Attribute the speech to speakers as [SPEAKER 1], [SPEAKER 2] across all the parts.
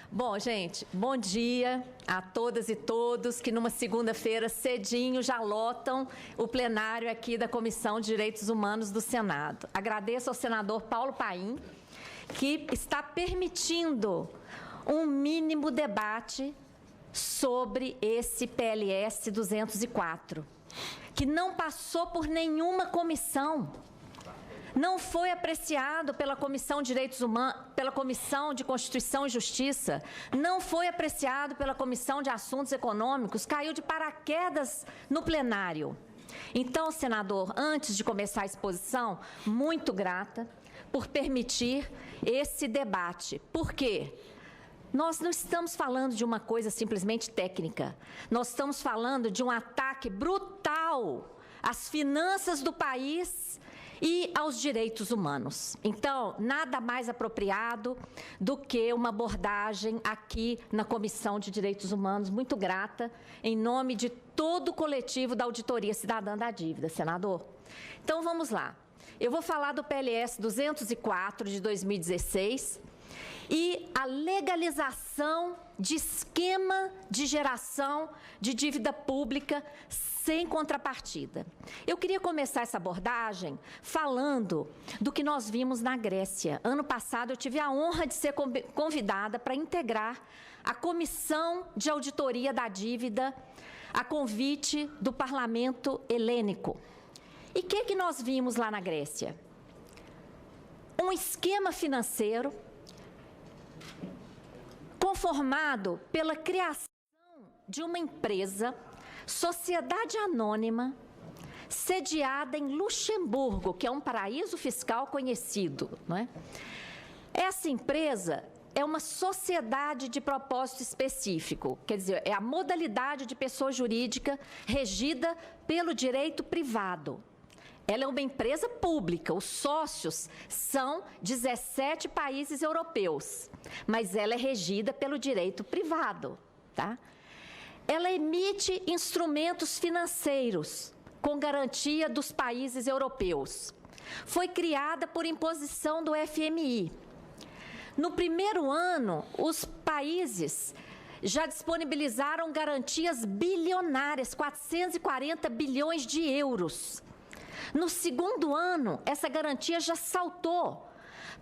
[SPEAKER 1] Bom, gente, bom dia a todas e todos que numa segunda-feira cedinho já lotam o plenário aqui da Comissão de Direitos Humanos do Senado. Agradeço ao senador Paulo Paim, que está permitindo um mínimo debate sobre esse PLS 204, que não passou por nenhuma comissão. Não foi apreciado pela Comissão de Direitos Humanos, pela Comissão de Constituição e Justiça, não foi apreciado pela Comissão de Assuntos Econômicos, caiu de paraquedas no plenário. Então, senador, antes de começar a exposição, muito grata por permitir esse debate. Por quê? Nós não estamos falando de uma coisa simplesmente técnica, nós estamos falando de um ataque brutal às finanças do país e aos direitos humanos. Então, nada mais apropriado do que uma abordagem aqui na Comissão de Direitos Humanos, muito grata, em nome de todo o coletivo da Auditoria Cidadã da Dívida, senador. Então, vamos lá. Eu vou falar do PLS 204 de 2016 e a legalização de esquema de geração de dívida pública sem contrapartida. Eu queria começar essa abordagem falando do que nós vimos na Grécia. Ano passado, eu tive a honra de ser convidada para integrar a Comissão de Auditoria da Dívida a convite do Parlamento Helênico. E o que nós vimos lá na Grécia? Um esquema financeiro conformado pela criação de uma empresa, sociedade anônima, sediada em Luxemburgo, que é um paraíso fiscal conhecido, não é? Essa empresa é uma sociedade de propósito específico, quer dizer, é a modalidade de pessoa jurídica regida pelo direito privado. Ela é uma empresa pública, os sócios são 17 países europeus, mas ela é regida pelo direito privado, tá? Ela emite instrumentos financeiros com garantia dos países europeus. Foi criada por imposição do FMI. No primeiro ano, os países já disponibilizaram garantias bilionárias, 440 bilhões de euros. No segundo ano, essa garantia já saltou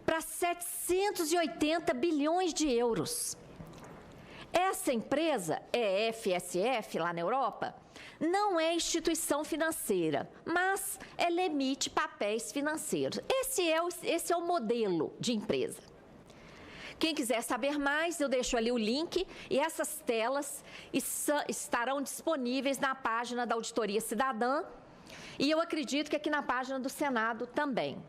[SPEAKER 1] para 780 bilhões de euros. Essa empresa, EFSF, lá na Europa, não é instituição financeira, mas ela emite papéis financeiros. Esse é o modelo de empresa. Quem quiser saber mais, eu deixo ali o link e essas telas estarão disponíveis na página da Auditoria Cidadã e eu acredito que aqui na página do Senado também.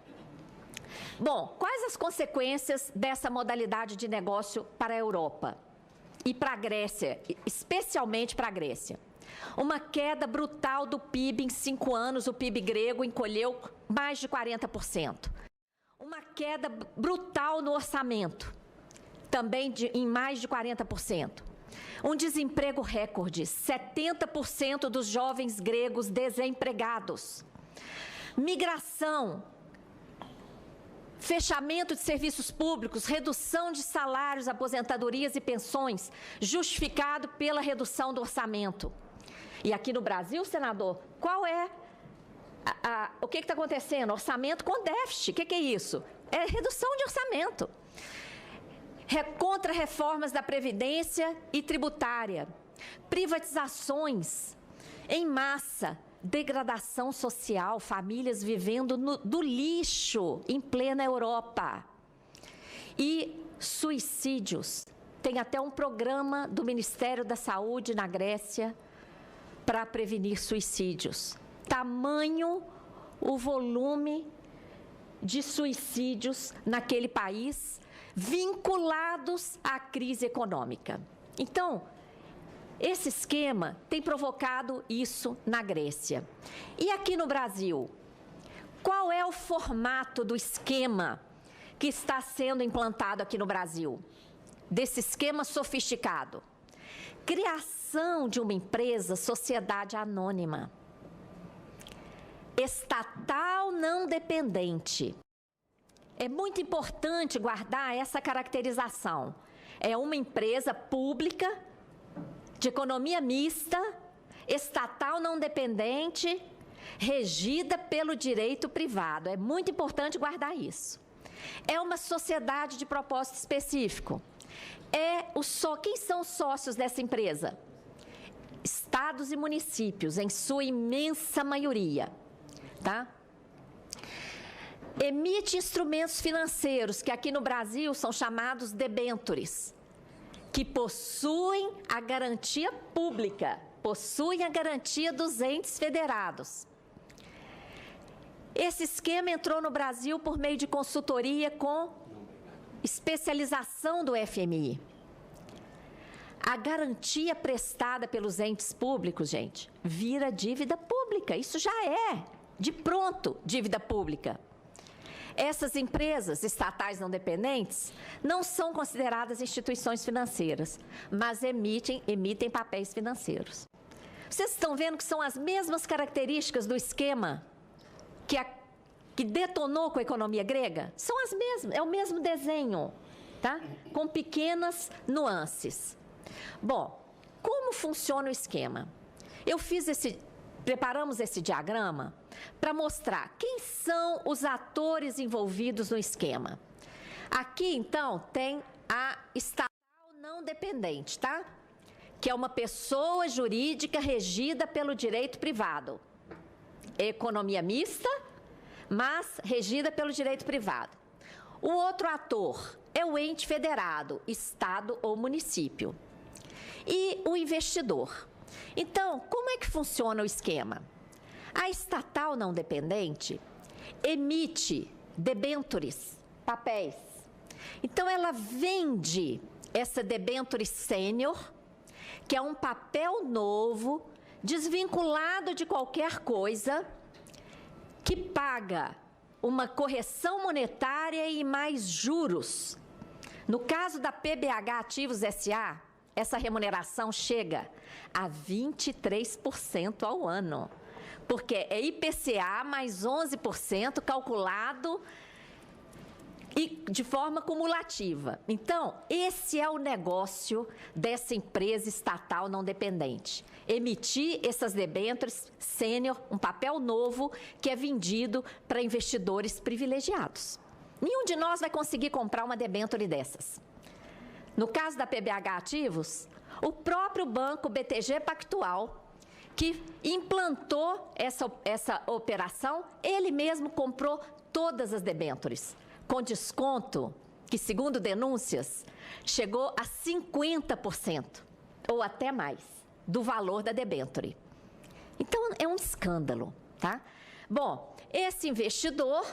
[SPEAKER 1] Bom, quais as consequências dessa modalidade de negócio para a Europa? E para a Grécia, especialmente para a Grécia. Uma queda brutal do PIB em 5 anos, o PIB grego encolheu mais de 40%. Uma queda brutal no orçamento, também em mais de 40%. Um desemprego recorde, 70% dos jovens gregos desempregados. Migração, fechamento de serviços públicos, redução de salários, aposentadorias e pensões, justificado pela redução do orçamento. E aqui no Brasil, senador, qual é o que está acontecendo? Orçamento com déficit. O que é isso? É redução de orçamento. Contra reformas da Previdência e tributária. Privatizações em massa. Degradação social, famílias vivendo do lixo em plena Europa. E suicídios. Tem até um programa do Ministério da Saúde na Grécia para prevenir suicídios. Tamanho o volume de suicídios naquele país, vinculados à crise econômica. Então, esse esquema tem provocado isso na Grécia. E aqui no Brasil, qual é o formato do esquema que está sendo implantado aqui no Brasil? Desse esquema sofisticado. Criação de uma empresa, sociedade anônima. Estatal não dependente. É muito importante guardar essa caracterização. é uma empresa pública, de economia mista, estatal não dependente, regida pelo direito privado. É muito importante guardar isso. É uma sociedade de propósito específico. Quem são os sócios dessa empresa? Estados e municípios, em sua imensa maioria, tá? Emite instrumentos financeiros, que aqui no Brasil são chamados debêntures, que possuem a garantia pública, possuem a garantia dos entes federados. Esse esquema entrou no Brasil por meio de consultoria com especialização do FMI. A garantia prestada pelos entes públicos, gente, vira dívida pública. Isso já é, de pronto, dívida pública. Essas empresas estatais não dependentes não são consideradas instituições financeiras, mas emitem papéis financeiros. Vocês estão vendo que são as mesmas características do esquema que detonou com a economia grega? São as mesmas, é o mesmo desenho, tá? Com pequenas nuances. Bom, como funciona o esquema? Preparamos esse diagrama para mostrar quem são os atores envolvidos no esquema. Aqui, então, tem a estatal não dependente, tá? Que é uma pessoa jurídica regida pelo direito privado. Economia mista, mas regida pelo direito privado. O outro ator é o ente federado, estado ou município. E o investidor. Então, como é que funciona o esquema? A estatal não dependente emite debêntures, papéis. Então, ela vende essa debênture sênior, que é um papel novo, desvinculado de qualquer coisa, que paga uma correção monetária e mais juros. No caso da PBH Ativos S.A., essa remuneração chega a 23% ao ano, porque é IPCA mais 11% calculado e de forma cumulativa. Então, esse é o negócio dessa empresa estatal não dependente. Emitir essas debêntures sênior, um papel novo que é vendido para investidores privilegiados. Nenhum de nós vai conseguir comprar uma debênture dessas. No caso da PBH Ativos, o próprio banco BTG Pactual, que implantou essa operação, ele mesmo comprou todas as debêntures, com desconto que, segundo denúncias, chegou a 50% ou até mais do valor da debênture. Então, é um escândalo, tá? Bom, esse investidor,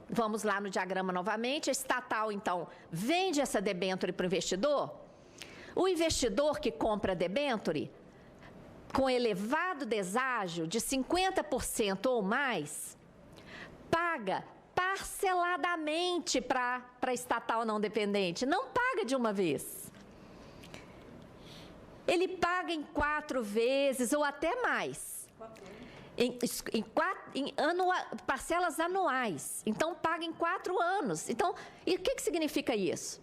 [SPEAKER 1] vamos lá no diagrama novamente, a estatal, então, vende essa debênture para o investidor. O investidor que compra a debênture, com elevado deságio de 50% ou mais, paga parceladamente para a estatal não dependente, não paga de uma vez. Ele paga em 4 vezes ou até mais. Parcelas anuais. Então, paga em 4 anos. Então, e o que significa isso?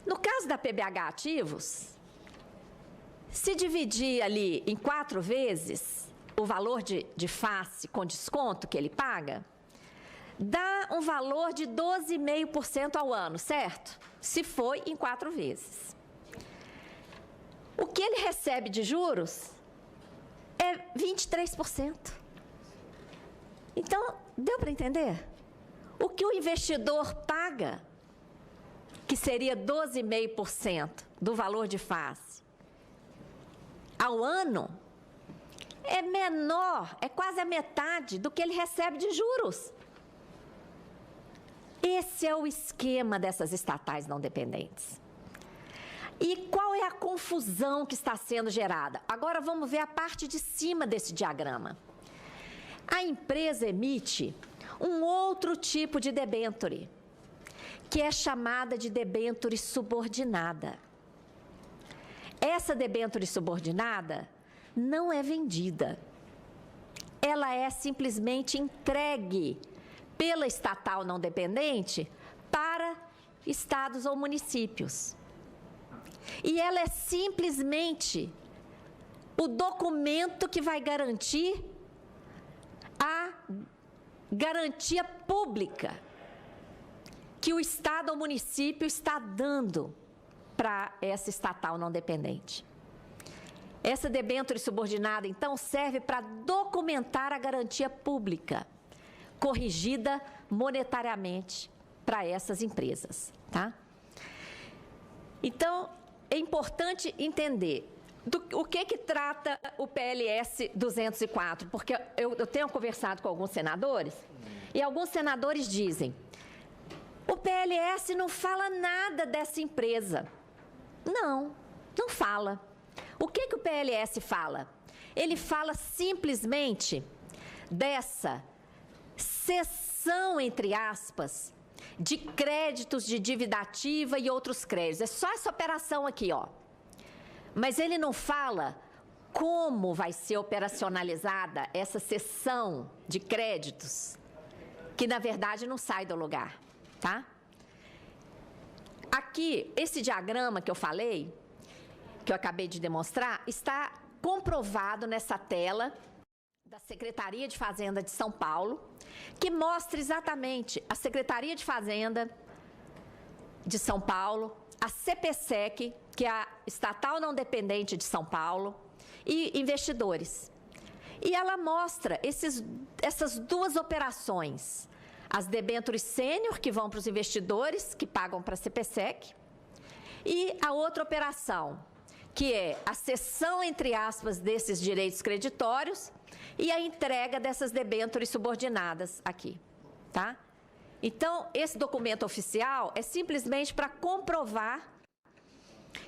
[SPEAKER 1] No caso da PBH Ativos, se dividir ali em 4 vezes o valor de face com desconto que ele paga, dá um valor de 12,5% ao ano, certo? Se for em 4 vezes. O que ele recebe de juros é 23%. Então, deu para entender? O que o investidor paga, que seria 12,5% do valor de face, ao ano, é menor, é quase a metade do que ele recebe de juros. Esse é o esquema dessas estatais não dependentes. E qual é a confusão que está sendo gerada? Agora vamos ver a parte de cima desse diagrama. A empresa emite um outro tipo de debênture, que é chamada de debênture subordinada. Essa debênture subordinada não é vendida. Ela é simplesmente entregue pela estatal não dependente para estados ou municípios. E ela é simplesmente o documento que vai garantir a garantia pública que o Estado ou município está dando para essa estatal não dependente. Essa debênture subordinada, então, serve para documentar a garantia pública, corrigida monetariamente para essas empresas, tá? Então, é importante entender o que trata o PLS 204, porque eu tenho conversado com alguns senadores, e alguns senadores dizem, o PLS não fala nada dessa empresa. Não, não fala. O que o PLS fala? Ele fala simplesmente dessa cessão, entre aspas, de créditos de dívida ativa e outros créditos. É só essa operação aqui, ó. Mas ele não fala como vai ser operacionalizada essa cessão de créditos, que na verdade não sai do lugar, tá? Aqui, esse diagrama que eu falei, que eu acabei de demonstrar, está comprovado nessa tela da Secretaria de Fazenda de São Paulo, que mostra exatamente a Secretaria de Fazenda de São Paulo, a CPSEC, que é a Estatal Não Dependente de São Paulo, e investidores. E ela mostra essas duas operações, as debêntures sênior, que vão para os investidores, que pagam para a CPSEC, e a outra operação, que é a cessão, entre aspas, desses direitos creditórios e a entrega dessas debêntures subordinadas aqui, tá? Então, esse documento oficial é simplesmente para comprovar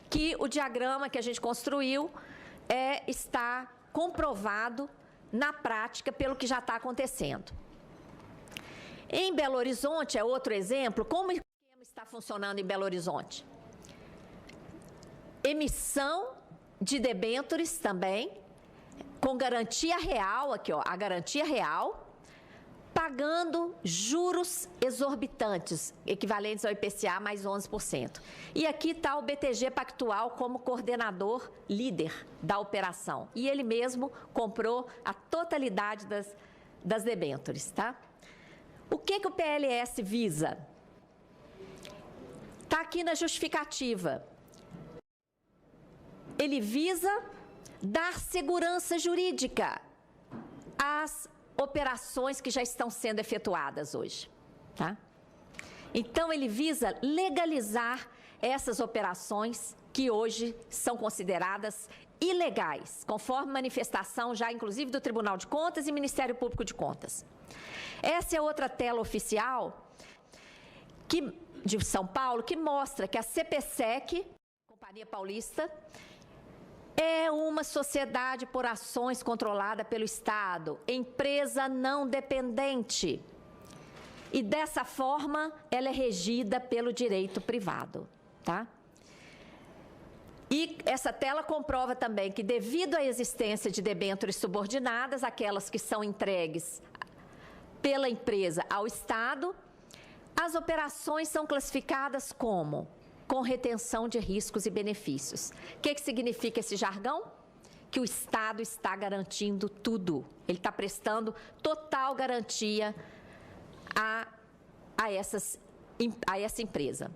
[SPEAKER 1] que o diagrama que a gente construiu está comprovado na prática pelo que já está acontecendo. Em Belo Horizonte, é outro exemplo, como o esquema está funcionando em Belo Horizonte? Emissão de debêntures também, com garantia real, aqui ó, a garantia real, pagando juros exorbitantes, equivalentes ao IPCA mais 11%. E aqui está o BTG Pactual como coordenador líder da operação. E ele mesmo comprou a totalidade das debêntures, tá? O que o PLS visa? Está aqui na justificativa. Ele visa dar segurança jurídica às operações que já estão sendo efetuadas hoje, tá? Então, ele visa legalizar essas operações que hoje são consideradas ilegais, conforme manifestação já, inclusive, do Tribunal de Contas e Ministério Público de Contas. Essa é outra tela oficial de São Paulo, que mostra que a CPSEC, Companhia Paulista, é uma sociedade por ações controlada pelo Estado, empresa não dependente. E dessa forma, ela é regida pelo direito privado, tá? E essa tela comprova também que, devido à existência de debêntures subordinadas, aquelas que são entregues pela empresa ao Estado, as operações são classificadas como com retenção de riscos e benefícios. O que significa esse jargão? Que o Estado está garantindo tudo. Ele está prestando total garantia a essa empresa.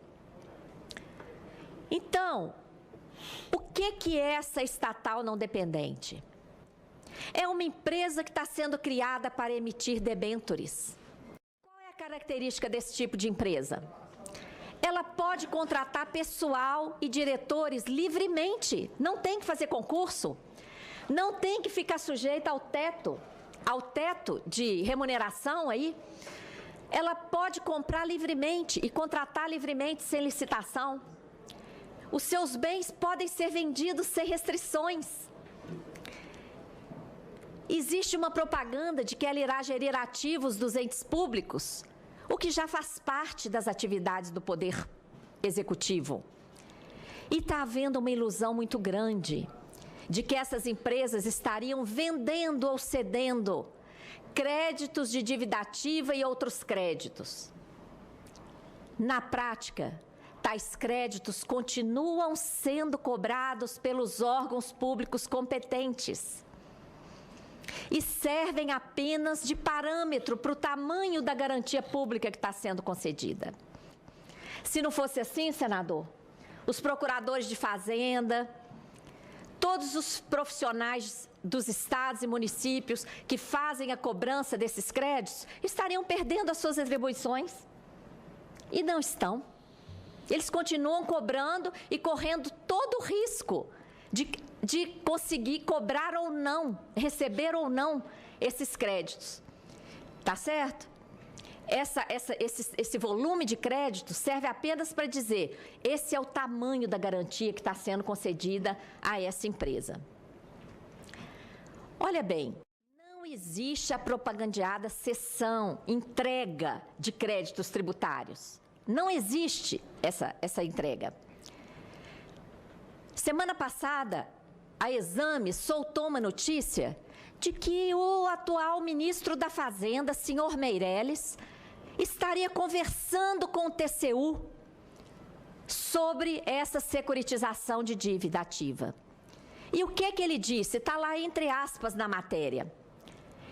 [SPEAKER 1] Então, o que é essa estatal não dependente? É uma empresa que está sendo criada para emitir debêntures. Qual é a característica desse tipo de empresa? Ela pode contratar pessoal e diretores livremente, não tem que fazer concurso, não tem que ficar sujeita ao teto de remuneração aí. Ela pode comprar livremente e contratar livremente sem licitação. Os seus bens podem ser vendidos sem restrições. Existe uma propaganda de que ela irá gerir ativos dos entes públicos, o que já faz parte das atividades do Poder Executivo. E está havendo uma ilusão muito grande de que essas empresas estariam vendendo ou cedendo créditos de dívida ativa e outros créditos. Na prática, tais créditos continuam sendo cobrados pelos órgãos públicos competentes e servem apenas de parâmetro para o tamanho da garantia pública que está sendo concedida. Se não fosse assim, senador, os procuradores de fazenda, todos os profissionais dos estados e municípios que fazem a cobrança desses créditos estariam perdendo as suas atribuições. E não estão. Eles continuam cobrando e correndo todo o risco de conseguir cobrar ou não, receber ou não esses créditos. Tá certo? Esse volume de crédito serve apenas para dizer, esse é o tamanho da garantia que está sendo concedida a essa empresa. Olha bem, não existe a propagandeada cessão, entrega de créditos tributários. Não existe essa entrega. Semana passada, a Exame soltou uma notícia de que o atual ministro da Fazenda, senhor Meirelles, estaria conversando com o TCU sobre essa securitização de dívida ativa. E o que ele disse? Está lá entre aspas na matéria.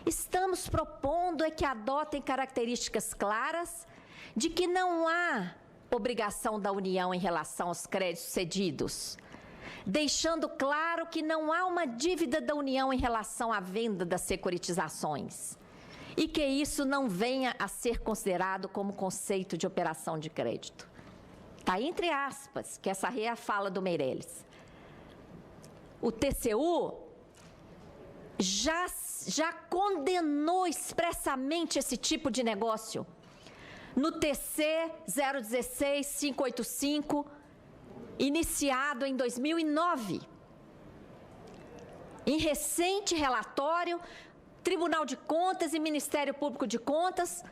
[SPEAKER 1] Estamos propondo é que adotem características claras de que não há obrigação da União em relação aos créditos cedidos, deixando claro que não há uma dívida da União em relação à venda das securitizações e que isso não venha a ser considerado como conceito de operação de crédito. Está entre aspas, que essa é a fala do Meirelles. O TCU já condenou expressamente esse tipo de negócio no TC 016-585, iniciado em 2009. Em recente relatório, Tribunal de Contas e Ministério Público de Contas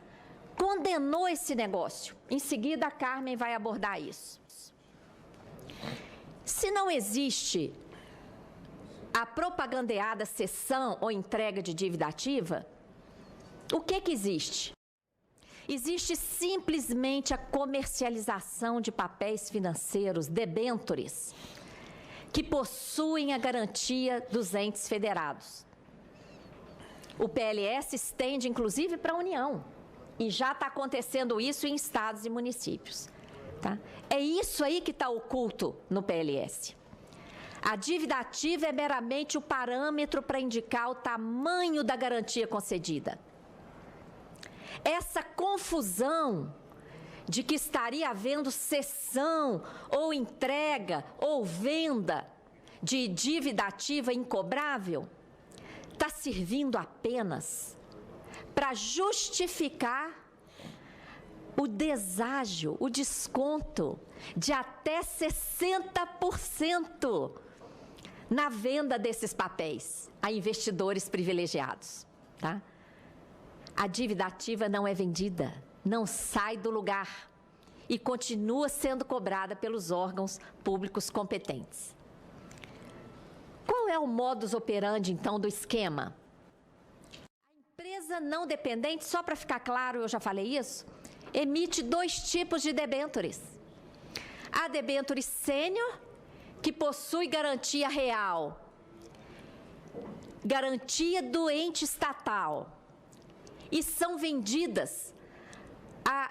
[SPEAKER 1] condenou esse negócio. Em seguida, a Carmen vai abordar isso. Se não existe a propagandeada cessão ou entrega de dívida ativa, o que existe? Existe simplesmente a comercialização de papéis financeiros, debêntures, que possuem a garantia dos entes federados. O PLS estende, inclusive, para a União, e já está acontecendo isso em estados e municípios. Tá? É isso aí que está oculto no PLS. A dívida ativa é meramente o parâmetro para indicar o tamanho da garantia concedida. Essa confusão de que estaria havendo cessão ou entrega ou venda de dívida ativa incobrável está servindo apenas para justificar o deságio, o desconto de até 60% na venda desses papéis a investidores privilegiados, tá? A dívida ativa não é vendida, não sai do lugar e continua sendo cobrada pelos órgãos públicos competentes. Qual é o modus operandi, então, do esquema? A empresa não dependente, só para ficar claro, eu já falei isso, emite dois tipos de debêntures. A debênture sênior, que possui garantia real, garantia do ente estatal, e são vendidas a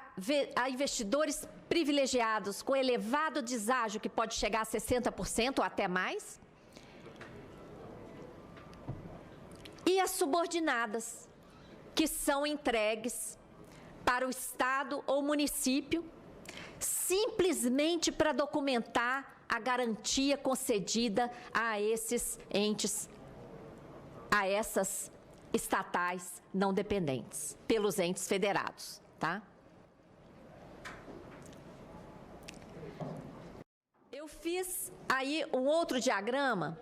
[SPEAKER 1] investidores privilegiados com elevado deságio, que pode chegar a 60% ou até mais, e as subordinadas, que são entregues para o Estado ou município, simplesmente para documentar a garantia concedida a esses entes, a essas estatais não dependentes, pelos entes federados, tá? Eu fiz aí um outro diagrama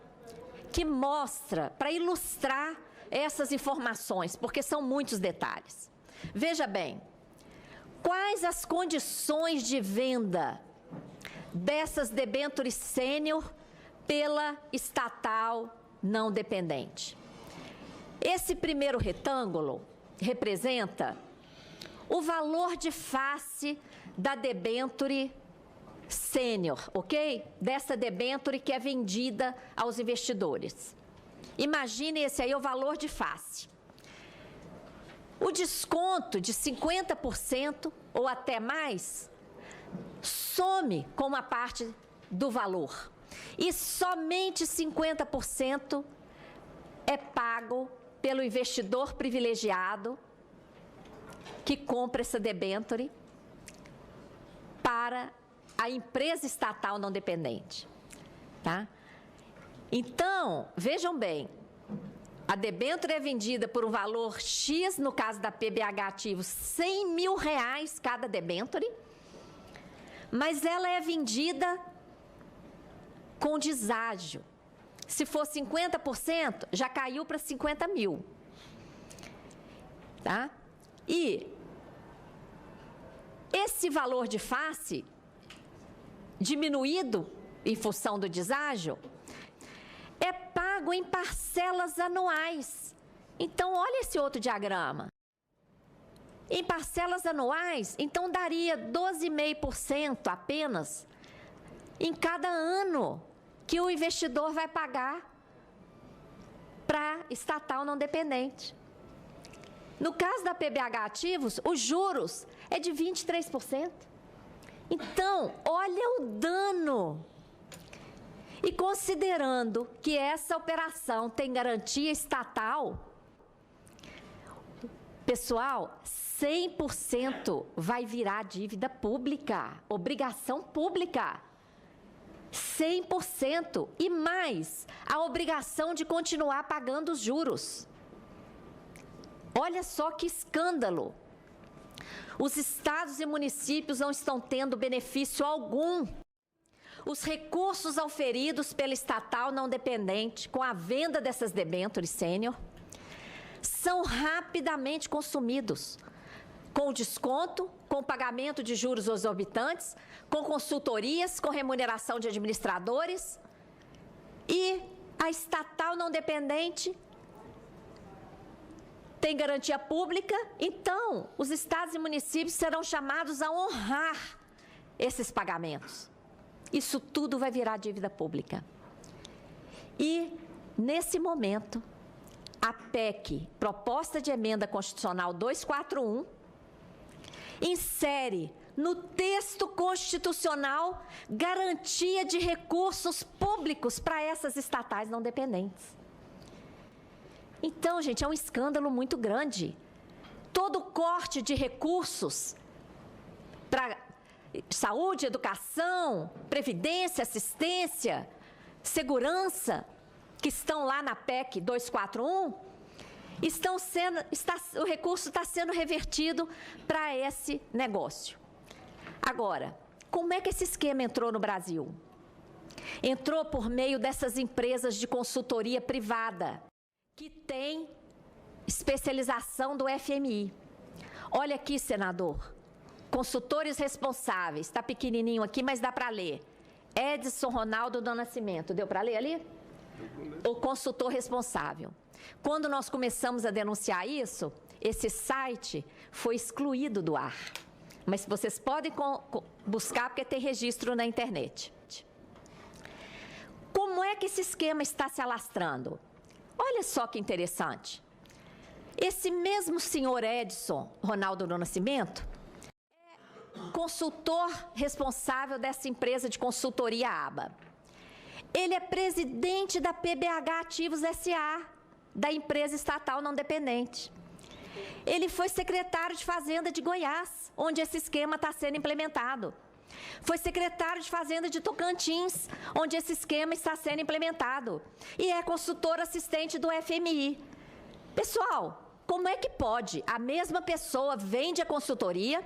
[SPEAKER 1] que mostra, para ilustrar essas informações, porque são muitos detalhes. Veja bem, quais as condições de venda dessas debêntures sênior pela estatal não dependente? Esse primeiro retângulo representa o valor de face da debênture sênior, ok? Dessa debênture que é vendida aos investidores. Imagine esse aí é o valor de face. O desconto de 50% ou até mais some com uma parte do valor. E somente 50% é pago pelo investidor privilegiado que compra essa debênture para a empresa estatal não dependente, tá? Então, vejam bem, a debênture é vendida por um valor X, no caso da PBH Ativos, R$100 mil cada debênture, mas ela é vendida com deságio. Se for 50%, já caiu para 50 mil, tá? E esse valor de face, diminuído em função do deságio, é pago em parcelas anuais. Então, olha esse outro diagrama. Em parcelas anuais, então daria 12,5% apenas em cada ano que o investidor vai pagar para estatal não dependente. No caso da PBH Ativos, os juros é de 23%. Então, olha o dano. E considerando que essa operação tem garantia estatal, pessoal, 100% vai virar dívida pública, obrigação pública. 100% e mais a obrigação de continuar pagando os juros. Olha só que escândalo. Os estados e municípios não estão tendo benefício algum. Os recursos auferidos pela estatal não dependente com a venda dessas debêntures sênior são rapidamente consumidos, com desconto, com pagamento de juros exorbitantes, com consultorias, com remuneração de administradores, e a estatal não dependente tem garantia pública, então os estados e municípios serão chamados a honrar esses pagamentos. Isso tudo vai virar dívida pública. E, nesse momento, a PEC, Proposta de Emenda Constitucional 241, insere no texto constitucional garantia de recursos públicos para essas estatais não dependentes. Então, gente, é um escândalo muito grande. Todo corte de recursos para saúde, educação, previdência, assistência, segurança, que estão lá na PEC 241, o recurso está sendo revertido para esse negócio. Agora, como é que esse esquema entrou no Brasil? Entrou por meio dessas empresas de consultoria privada, que tem especialização do FMI. Olha aqui, senador. Consultores responsáveis, está pequenininho aqui, mas dá para ler. Edson Ronaldo do Nascimento, deu para ler ali? O consultor responsável. Quando nós começamos a denunciar isso, esse site foi excluído do ar. Mas vocês podem buscar, porque tem registro na internet. Como é que esse esquema está se alastrando? Olha só que interessante. Esse mesmo senhor Edson Ronaldo do Nascimento consultor responsável dessa empresa de consultoria ABA. Ele é presidente da PBH Ativos S.A., da empresa estatal não dependente. Ele foi secretário de Fazenda de Goiás, onde esse esquema está sendo implementado. Foi secretário de Fazenda de Tocantins, onde esse esquema está sendo implementado. E é consultor assistente do FMI. Pessoal, como é que pode? A mesma pessoa vende a consultoria,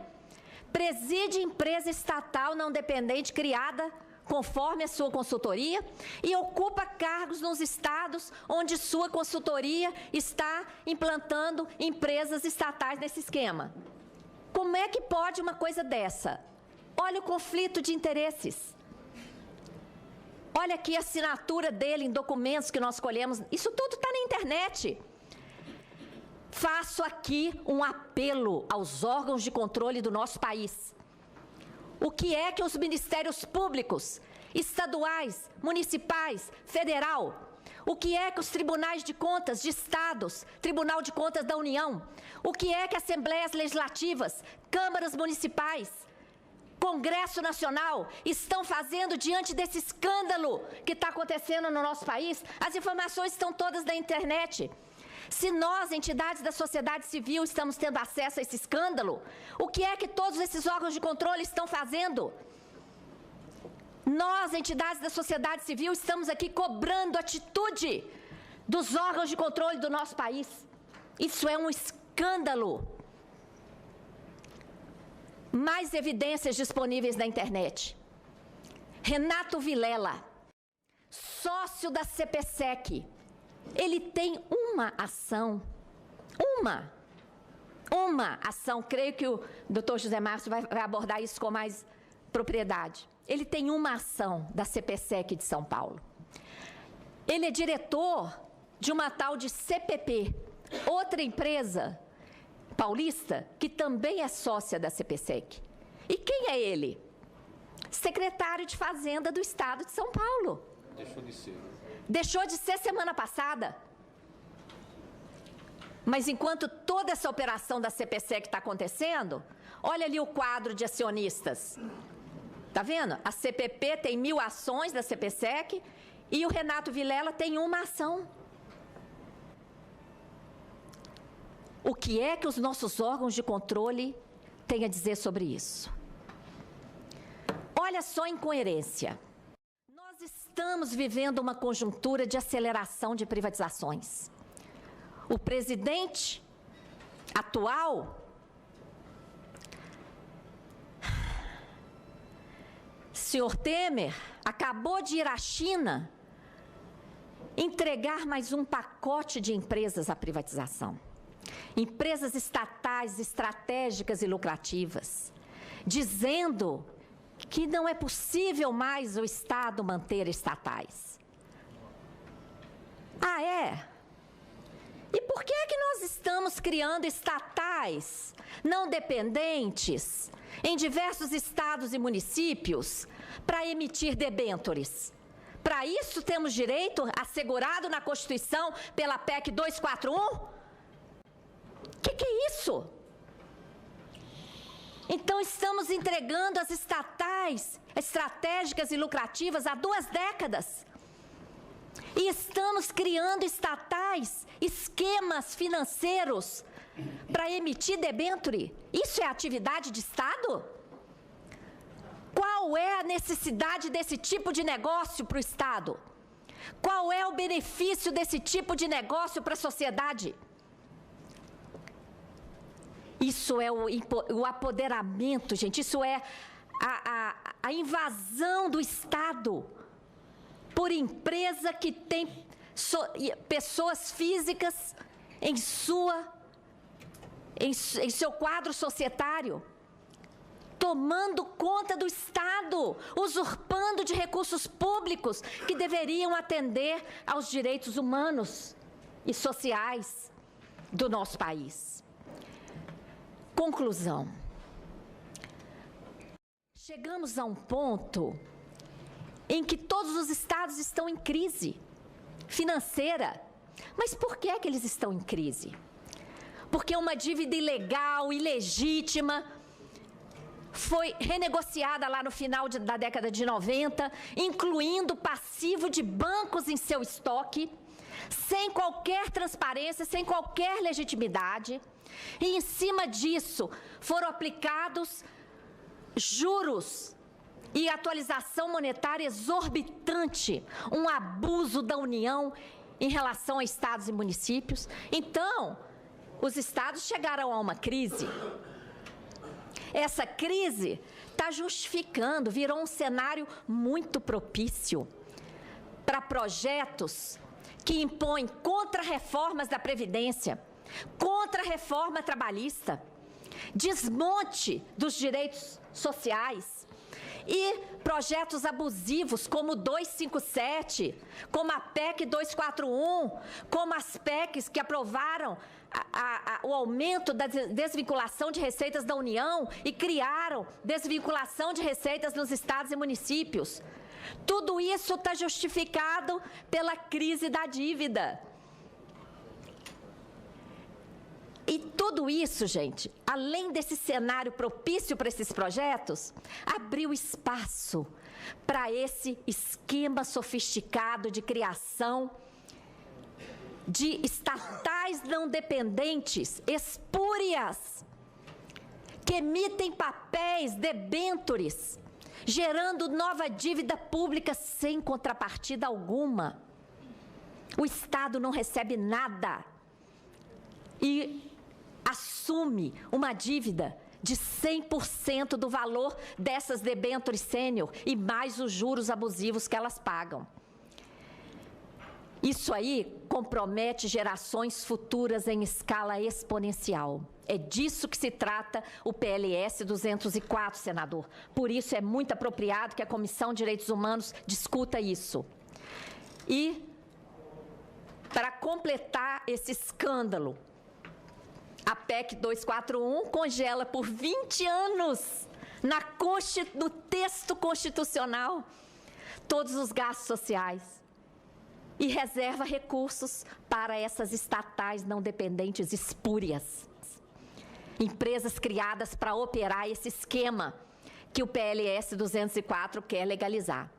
[SPEAKER 1] preside empresa estatal não dependente criada conforme a sua consultoria e ocupa cargos nos estados onde sua consultoria está implantando empresas estatais nesse esquema. Como é que pode uma coisa dessa? Olha o conflito de interesses. Olha aqui a assinatura dele em documentos que nós colhemos. Isso tudo está na internet. Faço aqui um apelo aos órgãos de controle do nosso país. o que é que os ministérios públicos, estaduais, municipais, federal, o que é que os tribunais de contas de estados, Tribunal de Contas da União, o que é que assembleias legislativas, câmaras municipais, Congresso Nacional estão fazendo diante desse escândalo que está acontecendo no nosso país? As informações estão todas na internet. Se nós, entidades da sociedade civil, estamos tendo acesso a esse escândalo, o que é que todos esses órgãos de controle estão fazendo? Nós, entidades da sociedade civil, estamos aqui cobrando atitude dos órgãos de controle do nosso país. Isso é um escândalo. Mais evidências disponíveis na internet. Renato Vilela, sócio da CPSEC, ele tem uma ação, creio que o doutor José Márcio vai abordar isso com mais propriedade. Ele tem uma ação da CPSEC de São Paulo. Ele é diretor de uma tal de CPP, outra empresa paulista que também é sócia da CPSEC. E quem é ele? Secretário de Fazenda do Estado de São Paulo.
[SPEAKER 2] Deixou de ser.
[SPEAKER 1] Deixou de ser semana passada. Mas enquanto toda essa operação da CPSEC está acontecendo, olha ali o quadro de acionistas. Tá vendo? A CPP tem 1.000 ações da CPSEC e o Renato Vilela tem uma ação. O que é que os nossos órgãos de controle têm a dizer sobre isso? Olha só a incoerência. Nós estamos vivendo uma conjuntura de aceleração de privatizações. O presidente atual, senhor Temer, acabou de ir à China entregar mais um pacote de empresas à privatização. Empresas estatais estratégicas e lucrativas, dizendo que não é possível mais o Estado manter estatais. Ah, é? E por que é que nós estamos criando estatais não dependentes em diversos estados e municípios para emitir debêntures? Para isso temos direito assegurado na Constituição pela PEC 241? Que é isso? Então estamos entregando as estatais estratégicas e lucrativas há 2 décadas. E estamos criando estatais, esquemas financeiros para emitir debênture. Isso é atividade de Estado? Qual é a necessidade desse tipo de negócio para o Estado? Qual é o benefício desse tipo de negócio para a sociedade? Isso é o apoderamento, gente, isso é a invasão do Estado por empresa que tem pessoas físicas em seu quadro societário, tomando conta do Estado, usurpando de recursos públicos que deveriam atender aos direitos humanos e sociais do nosso país. Conclusão. Chegamos a um ponto em que todos os estados estão em crise financeira. Mas por que é que eles estão em crise? Porque uma dívida ilegal, ilegítima, foi renegociada lá no final da década de 90, incluindo passivo de bancos em seu estoque, sem qualquer transparência, sem qualquer legitimidade. E em cima disso foram aplicados juros e atualização monetária exorbitante, um abuso da União em relação a estados e municípios. Então, os estados chegaram a uma crise. Essa crise está justificando, virou um cenário muito propício para projetos que impõem contra-reformas da Previdência, contra-reforma trabalhista, desmonte dos direitos sociais e projetos abusivos como o 257, como a PEC 241, como as PECs que aprovaram o aumento da desvinculação de receitas da União e criaram desvinculação de receitas nos estados e municípios. Tudo isso está justificado pela crise da dívida. E tudo isso, gente, além desse cenário propício para esses projetos, abriu espaço para esse esquema sofisticado de criação de estatais não dependentes, espúrias, que emitem papéis, debêntures, gerando nova dívida pública sem contrapartida alguma. O Estado não recebe nada e assume uma dívida de 100% do valor dessas debêntures sênior e mais os juros abusivos que elas pagam. Isso aí compromete gerações futuras em escala exponencial. É disso que se trata o PLS 204, senador. Por isso é muito apropriado que a Comissão de Direitos Humanos discuta isso. E, para completar esse escândalo, a PEC 241 congela por 20 anos no texto constitucional todos os gastos sociais e reserva recursos para essas estatais não dependentes espúrias. Empresas criadas para operar esse esquema que o PLS 204 quer legalizar.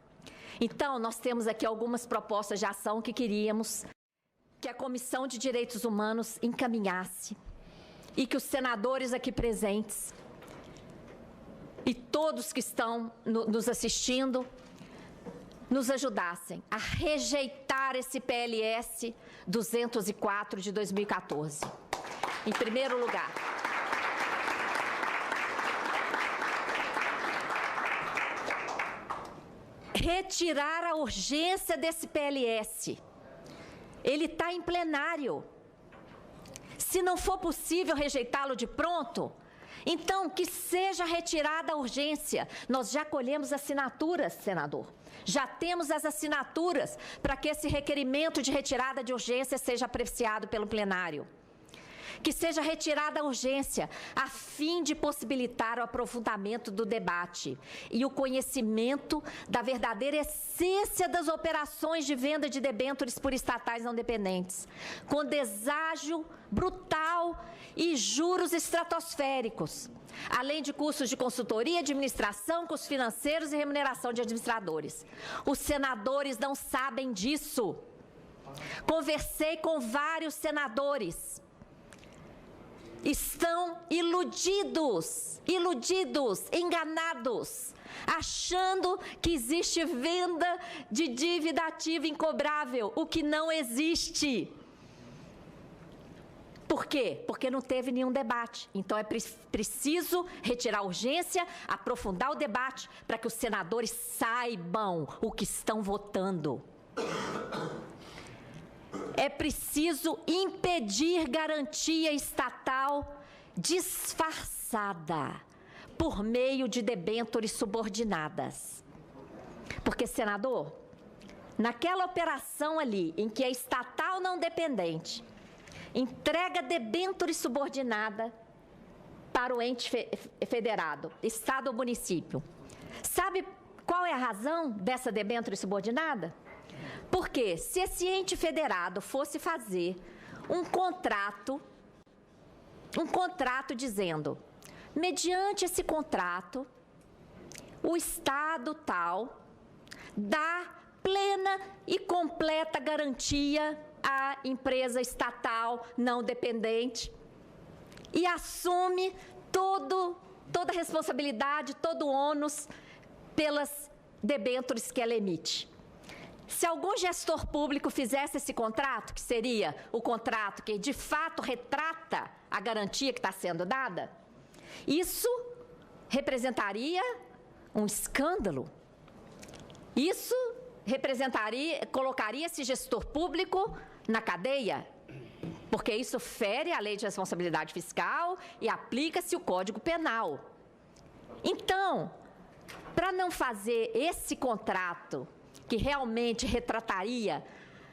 [SPEAKER 1] Então, nós temos aqui algumas propostas de ação que queríamos que a Comissão de Direitos Humanos encaminhasse e que os senadores aqui presentes e todos que estão nos assistindo nos ajudassem a rejeitar esse PLS 204 de 2014. Em primeiro lugar, retirar a urgência desse PLS. Ele está em plenário. Se não for possível rejeitá-lo de pronto, então que seja retirada a urgência. Nós já colhemos assinaturas, senador. Já temos as assinaturas para que esse requerimento de retirada de urgência seja apreciado pelo plenário. Que seja retirada a urgência, a fim de possibilitar o aprofundamento do debate e o conhecimento da verdadeira essência das operações de venda de debêntures por estatais não dependentes, com deságio brutal e juros estratosféricos, além de custos de consultoria, administração, custos financeiros e remuneração de administradores. Os senadores não sabem disso. Conversei com vários senadores. Estão iludidos, enganados, achando que existe venda de dívida ativa incobrável, o que não existe. Por quê? Porque não teve nenhum debate. Então, é preciso retirar a urgência, aprofundar o debate, para que os senadores saibam o que estão votando. É preciso impedir garantia estatal disfarçada por meio de debêntures subordinadas. Porque, senador, naquela operação ali em que a estatal não dependente entrega debênture subordinada para o ente federado, estado ou município, sabe qual é a razão dessa debênture subordinada? Porque se esse ente federado fosse fazer um contrato dizendo, mediante esse contrato, o Estado tal dá plena e completa garantia à empresa estatal não dependente e assume toda a responsabilidade, todo o ônus pelas debêntures que ela emite. Se algum gestor público fizesse esse contrato, que seria o contrato que de fato retrata a garantia que está sendo dada, isso representaria um escândalo. Isso colocaria esse gestor público na cadeia, porque isso fere a lei de responsabilidade fiscal e aplica-se o Código Penal. Então, para não fazer esse contrato que realmente retrataria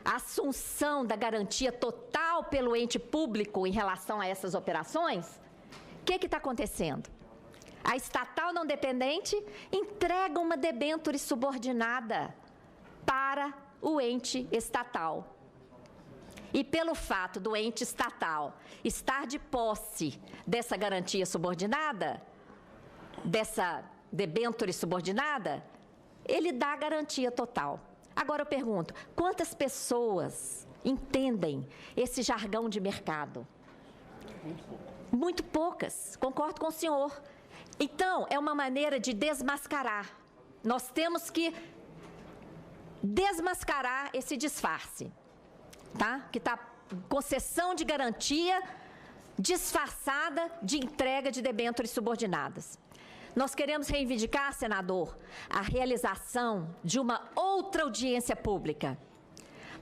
[SPEAKER 1] a assunção da garantia total pelo ente público em relação a essas operações, o que está acontecendo? A estatal não dependente entrega uma debênture subordinada para o ente estatal. E pelo fato do ente estatal estar de posse dessa garantia subordinada, dessa debênture subordinada, ele dá a garantia total. Agora eu pergunto, quantas pessoas entendem esse jargão de mercado? Muito poucas, concordo com o senhor. Então, é uma maneira de desmascarar. Nós temos que desmascarar esse disfarce, tá? Que está concessão de garantia disfarçada de entrega de debêntures subordinadas. Nós queremos reivindicar, senador, a realização de uma outra audiência pública,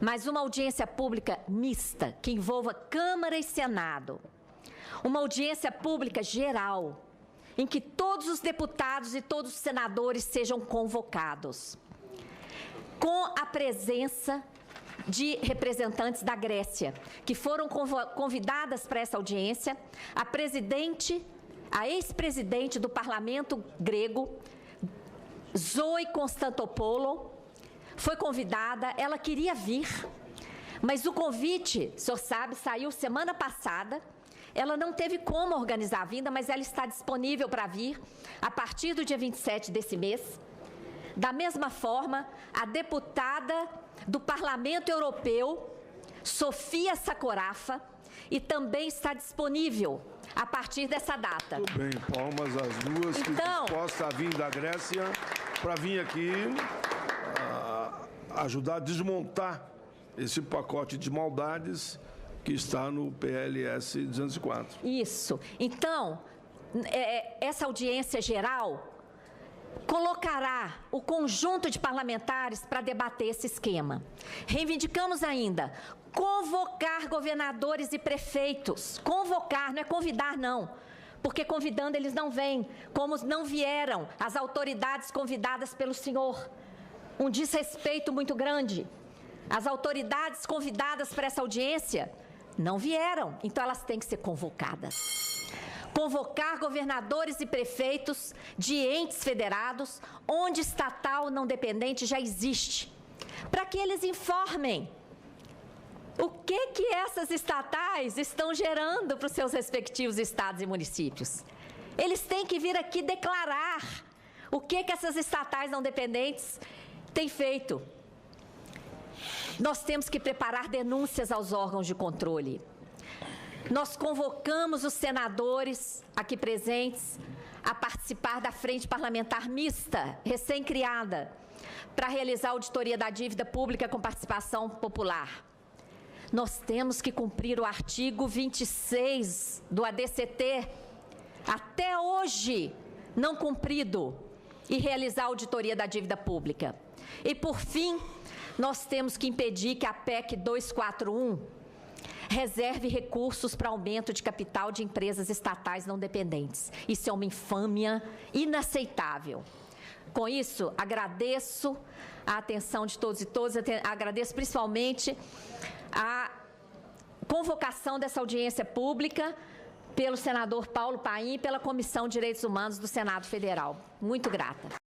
[SPEAKER 1] mas uma audiência pública mista, que envolva Câmara e Senado. Uma audiência pública geral, em que todos os deputados e todos os senadores sejam convocados, com a presença de representantes da Grécia, que foram convidadas para essa audiência, a ex-presidente do parlamento grego, Zoe Constantopoulou, foi convidada, ela queria vir, mas o convite, o senhor sabe, saiu semana passada, ela não teve como organizar a vinda, mas ela está disponível para vir a partir do dia 27 desse mês. Da mesma forma, a deputada do Parlamento Europeu, Sofia Sakorafa, e também está disponível a partir dessa data.
[SPEAKER 2] Muito bem, palmas às duas, então, que disposta a vir da Grécia para vir aqui ajudar a desmontar esse pacote de maldades que está no PLS 204.
[SPEAKER 1] Isso. Então, essa audiência geral colocará o conjunto de parlamentares para debater esse esquema. Reivindicamos ainda convocar governadores e prefeitos. Convocar, não é convidar, não. Porque convidando eles não vêm, como não vieram as autoridades convidadas pelo senhor. Um desrespeito muito grande. As autoridades convidadas para essa audiência não vieram, então elas têm que ser convocadas. Convocar governadores e prefeitos de entes federados, onde estatal não dependente já existe, para que eles informem o que essas estatais estão gerando para os seus respectivos estados e municípios. Eles têm que vir aqui declarar o que essas estatais não dependentes têm feito. Nós temos que preparar denúncias aos órgãos de controle. Nós convocamos os senadores aqui presentes a participar da Frente Parlamentar Mista, recém-criada, para realizar a auditoria da dívida pública com participação popular. Nós temos que cumprir o artigo 26 do ADCT, até hoje não cumprido, e realizar a auditoria da dívida pública. E, por fim, nós temos que impedir que a PEC 241 reserve recursos para aumento de capital de empresas estatais não dependentes. Isso é uma infâmia inaceitável. Com isso, agradeço a atenção de todos e todas, agradeço principalmente a convocação dessa audiência pública pelo senador Paulo Paim e pela Comissão de Direitos Humanos do Senado Federal. Muito grata.